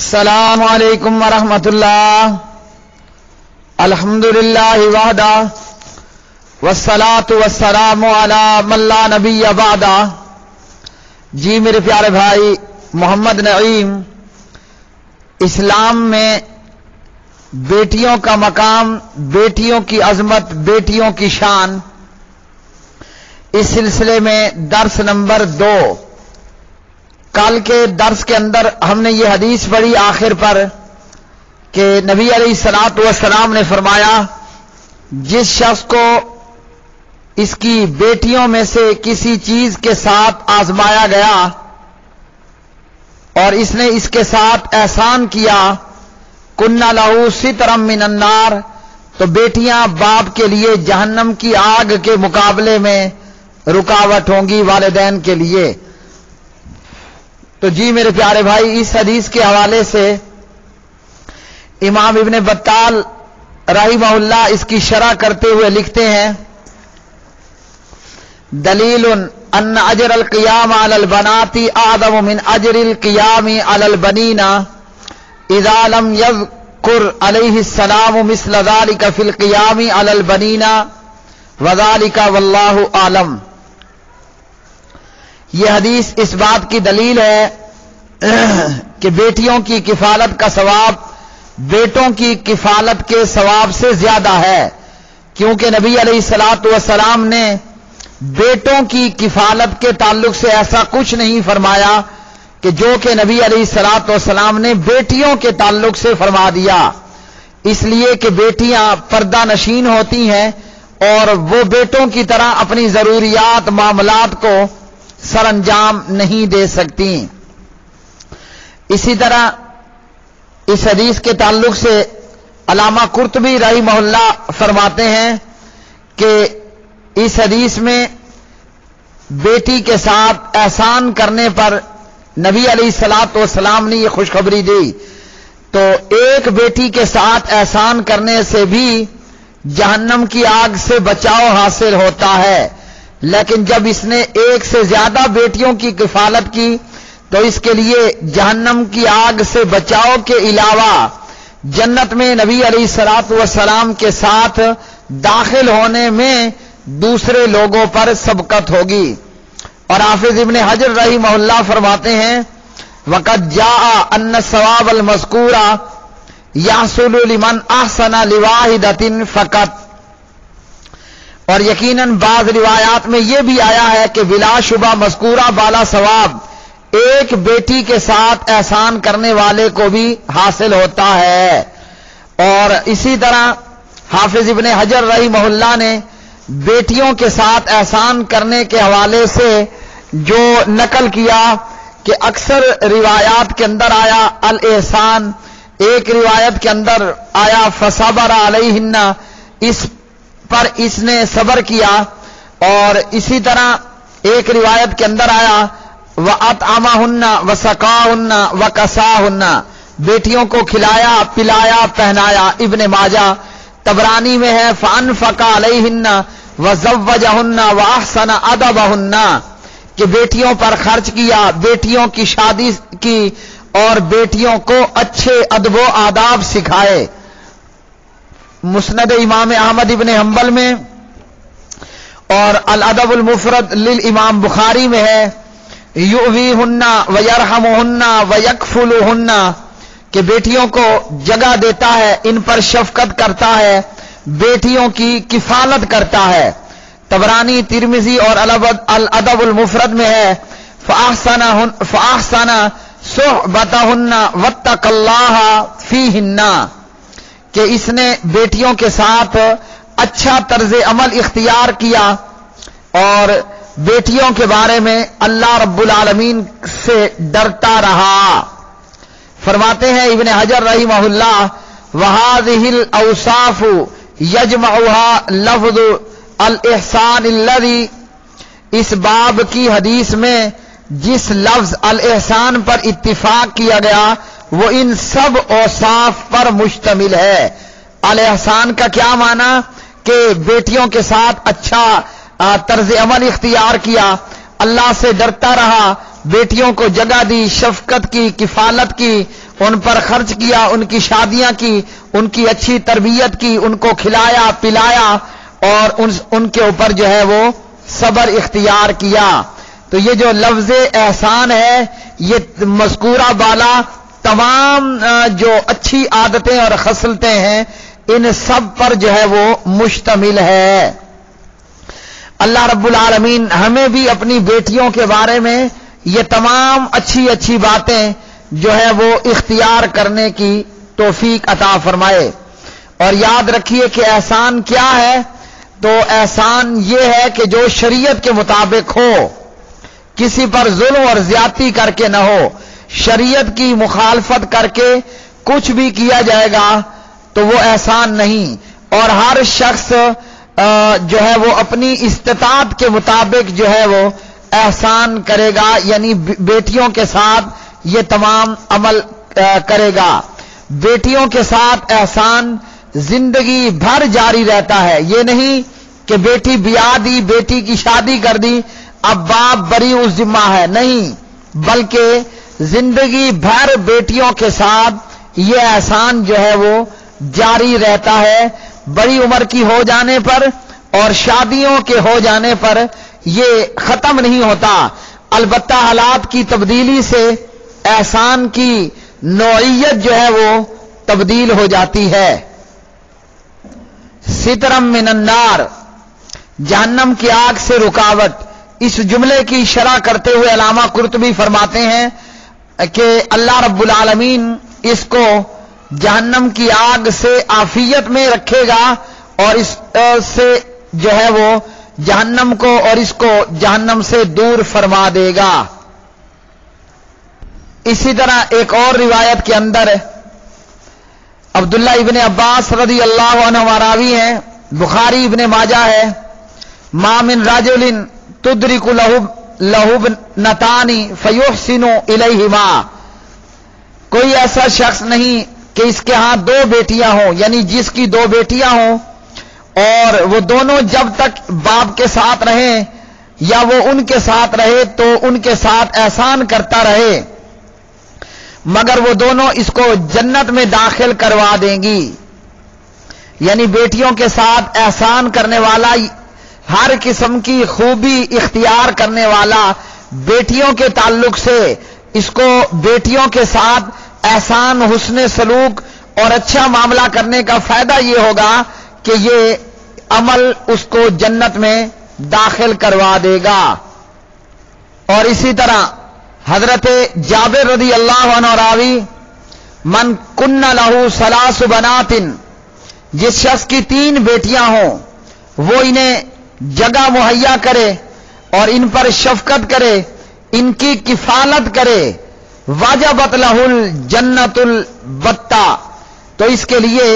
السلام علیکم ورحمۃ اللہ. الحمدللہ وحدہ والصلاۃ والسلام علی من لا نبی بعدہ. جی میرے پیارے بھائی محمد نعیم، اسلام میں بیٹیوں کا مقام، بیٹیوں کی عظمت، بیٹیوں کی شان، اس سلسلے میں درس نمبر 2. کل کے درس کے اندر ہم نے یہ حدیث پڑھی آخر پر کہ نبی علیہ الصلوۃ والسلام نے فرمایا، جس شخص کو اس کی بیٹیوں میں سے کسی چیز کے ساتھ آزمایا گیا اور اس نے اس کے ساتھ احسان کیا، کنا لہو سترم من النار، تو بیٹیاں باپ کے لیے جہنم کی آگ کے مقابلے میں رکاوٹ ہوں گی والدین کے لیے. تو جی میرے پیارے بھائی، اس حدیث کے حوالے سے امام ابن بطال رحمہ اللہ اس کی شرح کرتے ہوئے لکھتے ہیں، دلیل ان اجر القیام علی البنات اعظم من اجر القیام علی البنین اذا لم یذکر علیہ السلام مثل ذلک فی القیام علی البنین وذلک واللہ اعلم. یہ حدیث اس بات کی دلیل ہے کہ بیٹیوں کی کفالت کا ثواب بیٹوں کی کفالت کے ثواب سے زیادہ ہے، کیونکہ نبی علیہ الصلوۃ والسلام نے بیٹوں کی کفالت کے تعلق سے ایسا کچھ نہیں فرمایا کہ جو کہ نبی علیہ الصلوۃ والسلام نے بیٹیوں کے تعلق سے فرما دیا، اس لیے کہ بیٹیاں پردہ نشین ہوتی ہیں اور وہ بیٹوں کی طرح اپنی ضروریات معاملات کو سر انجام نہیں دے سکتی. اسی طرح اس حدیث کے تعلق سے علامہ قرطبی رحمہ اللہ فرماتے ہیں کہ اس حدیث میں بیٹی کے ساتھ احسان کرنے پر نبی علیہ الصلوۃ والسلام نے یہ خوشخبری دی. تو ایک بیٹی کے ساتھ احسان کرنے سے بھی جہنم کی آگ سے بچاؤ حاصل ہوتا ہے، لیکن جب اس نے ایک سے زیادہ بیٹیوں کی کفالت کی تو اس کے لیے جہنم کی آگ سے بچاؤ کے علاوہ جنت میں نبی علیہ الصلوۃ والسلام کے ساتھ داخل ہونے میں دوسرے لوگوں پر سبقت ہوگی. اور حافظ ابن حجر رحمہ اللہ فرماتے ہیں، وقد جاء ان الثواب المذکور یحصل لمن احسن لواحدۃ فقط، اور یقیناً بعض روایات میں یہ بھی آیا ہے کہ بلا شبہ مذکورہ بالا ثواب ایک بیٹی کے ساتھ احسان کرنے والے کو بھی حاصل ہوتا ہے. اور اسی طرح حافظ ابن حجر رحمہ اللہ نے بیٹیوں کے ساتھ احسان کرنے کے حوالے سے جو نقل کیا کہ اکثر روایات کے اندر آیا الاحسان، ایک روایت کے اندر آیا فصبر علیہن، اس پر اس نے صبر کیا، اور اسی طرح ایک روایت کے اندر آیا وَأَطْعَمَهُنَّ وَسَقَاهُنَّ وَكَسَاهُنَّ، بیٹیوں کو کھلایا پلایا پہنایا. ابن ماجہ طبرانی میں ہے فَأَنفَقَ عَلَيْهِنَّ وَزَوَّجَهُنَّ وَأَحْسَنَ أَدَبَهُنَّ، کہ بیٹیوں پر خرچ کیا، بیٹیوں کی شادی کی اور بیٹیوں کو اچھے ادب و آداب سکھائے. مسند امام احمد ابن حنبل میں اور الادب المفرد للامام بخاری میں ہے یؤویہن ویرحمہن ویکفلہن، کہ بیٹیوں کو جگہ دیتا ہے، ان پر شفقت کرتا ہے، بیٹیوں کی کفالت کرتا ہے. طبرانی ترمذی اور الادب المفرد میں ہے فاحسن صحبتہن واتقى اللہ فیہن، کہ اس نے بیٹیوں کے ساتھ اچھا طرز عمل اختیار کیا اور بیٹیوں کے بارے میں اللہ رب العالمین سے ڈرتا رہا. فرماتے ہیں ابن حجر رحمہ اللہ، وَهَذِهِ الْأَوْصَافُ يَجْمَعُهَا لَفْظُ الْإِحْسَانِ الَّذِي، اس باب کی حدیث میں جس لفظ الاحسان پر اتفاق کیا گیا وہ ان سب اوصاف پر مشتمل ہے. الاحسان کا کیا معنی کہ بیٹیوں کے ساتھ اچھا طرز عمل اختیار کیا، اللہ سے ڈرتا رہا، بیٹیوں کو جگہ دی، شفقت کی، کفالت کی، ان پر خرچ کیا، ان کی شادیاں کی، ان کی اچھی تربیت کی، ان کو کھلایا پلایا اور ان کے اوپر جو ہے وہ صبر اختیار کیا. تو یہ جو لفظ احسان ہے یہ مذکورہ بالا تمام جو اچھی عادتیں اور خصلتیں ہیں ان سب پر جو ہے وہ مشتمل ہے. اللہ رب العالمین ہمیں بھی اپنی بیٹیوں کے بارے میں یہ تمام اچھی اچھی باتیں جو ہے وہ اختیار کرنے کی توفیق عطا فرمائے. اور یاد رکھیے کہ احسان کیا ہے؟ تو احسان یہ ہے کہ جو شریعت کے مطابق ہو، کسی پر ظلم اور زیادتی کر کے نہ ہو. شریعت کی مخالفت کر کے کچھ بھی کیا جائے گا تو وہ احسان نہیں. اور ہر شخص جو ہے وہ اپنی استطاعت کے مطابق جو ہے وہ احسان کرے گا، یعنی بیٹیوں کے ساتھ یہ تمام عمل کرے گا. بیٹیوں کے ساتھ احسان زندگی بھر جاری رہتا ہے. یہ نہیں کہ بیٹی بیاہ دی، بیٹی کی شادی کر دی، اب باپ بری اس ذمہ ہے، نہیں، بلکہ زندگی بھر بیٹیوں کے ساتھ یہ احسان جو ہے وہ جاری رہتا ہے. بڑی عمر کی ہو جانے پر اور شادیوں کے ہو جانے پر یہ ختم نہیں ہوتا. البتہ حالات کی تبدیلی سے احسان کی نوعیت جو ہے وہ تبدیل ہو جاتی ہے. سترم من النار، جہنم کی آگ سے رکاوٹ. اس جملے کی شرح کرتے ہوئے علامہ قرطبی فرماتے ہیں کہ اللہ رب العالمین اس کو جہنم کی آگ سے عافیت میں رکھے گا اور اس سے جو ہے وہ جہنم کو اور اس کو جہنم سے دور فرما دے گا. اسی طرح ایک اور روایت کے اندر عبداللہ ابن عباس رضی اللہ عنہ راوی ہیں، بخاری ابن ماجہ ہے، ما من رجل تدرک لہو نتانی فیحسن الیہما، کوئی ایسا شخص نہیں کہ اس کے ہاں دو بیٹیاں ہوں، یعنی جس کی دو بیٹیاں ہوں اور وہ دونوں جب تک باپ کے ساتھ رہیں یا وہ ان کے ساتھ رہے تو ان کے ساتھ احسان کرتا رہے، مگر وہ دونوں اس کو جنت میں داخل کروا دیں گی. یعنی بیٹیوں کے ساتھ احسان کرنے والا، ہر قسم کی خوبی اختیار کرنے والا، بیٹیوں کے تعلق سے اس کو بیٹیوں کے ساتھ احسان، حسن سلوک اور اچھا معاملہ کرنے کا فائدہ یہ ہوگا کہ یہ عمل اس کو جنت میں داخل کروا دے گا. اور اسی طرح حضرت جابر رضی اللہ عنہ راوی، من کن لہو ثلاث بنات، جس شخص کی 3 بیٹیاں ہوں وہ انہیں جگہ مہیا کرے اور ان پر شفقت کرے، ان کی کفالت کرے، واجبت لہ الجنت البتہ، تو اس کے لیے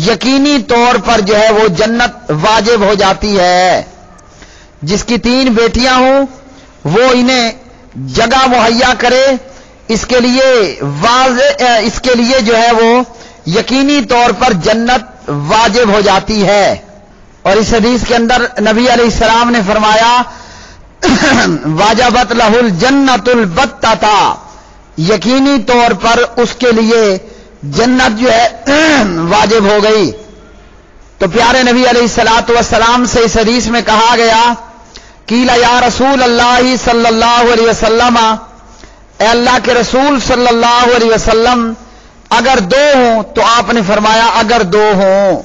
یقینی طور پر جو ہے وہ جنت واجب ہو جاتی ہے. جس کی 3 بیٹیاں ہوں وہ انہیں جگہ مہیا کرے، اس کے لیے جو ہے وہ یقینی طور پر جنت واجب ہو جاتی ہے. اور اس حدیث کے اندر نبی علیہ السلام نے فرمایا واجبت لہ الجنت البتہ، یقینی طور پر اس کے لیے جنت جو ہے واجب ہو گئی. تو پیارے نبی علیہ الصلوۃ والسلام سے اس حدیث میں کہا گیا قیل یا رسول اللہ صلی اللہ علیہ وسلم، اے اللہ کے رسول صلی اللہ علیہ وسلم، اگر 2 ہوں تو آپ نے فرمایا اگر 2 ہوں،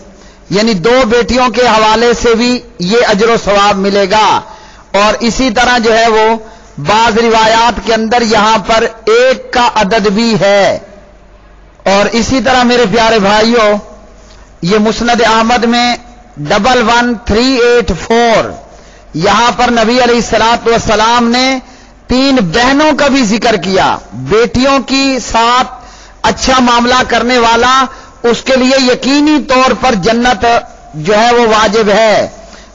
یعنی 2 بیٹیوں کے حوالے سے بھی یہ اجر و ثواب ملے گا. اور اسی طرح جو ہے وہ بعض روایات کے اندر یہاں پر 1 کا عدد بھی ہے. اور اسی طرح میرے پیارے بھائیوں، یہ مسند احمد میں 11384 یہاں پر نبی علیہ الصلوۃ والسلام نے 3 بہنوں کا بھی ذکر کیا. بیٹیوں کی ساتھ اچھا معاملہ کرنے والا، اس کے لیے یقینی طور پر جنت جو ہے وہ واجب ہے.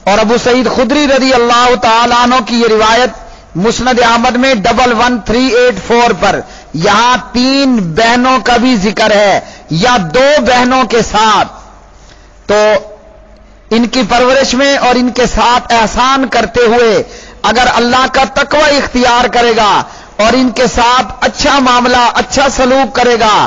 اور ابو سعید خدری رضی اللہ تعالیٰ عنہ کی یہ روایت مسند احمد میں 11384 پر یہاں 3 بہنوں کا بھی ذکر ہے یا 2 بہنوں کے ساتھ. تو ان کی پرورش میں اور ان کے ساتھ احسان کرتے ہوئے اگر اللہ کا تقوی اختیار کرے گا اور ان کے ساتھ اچھا معاملہ، اچھا سلوک کرے گا،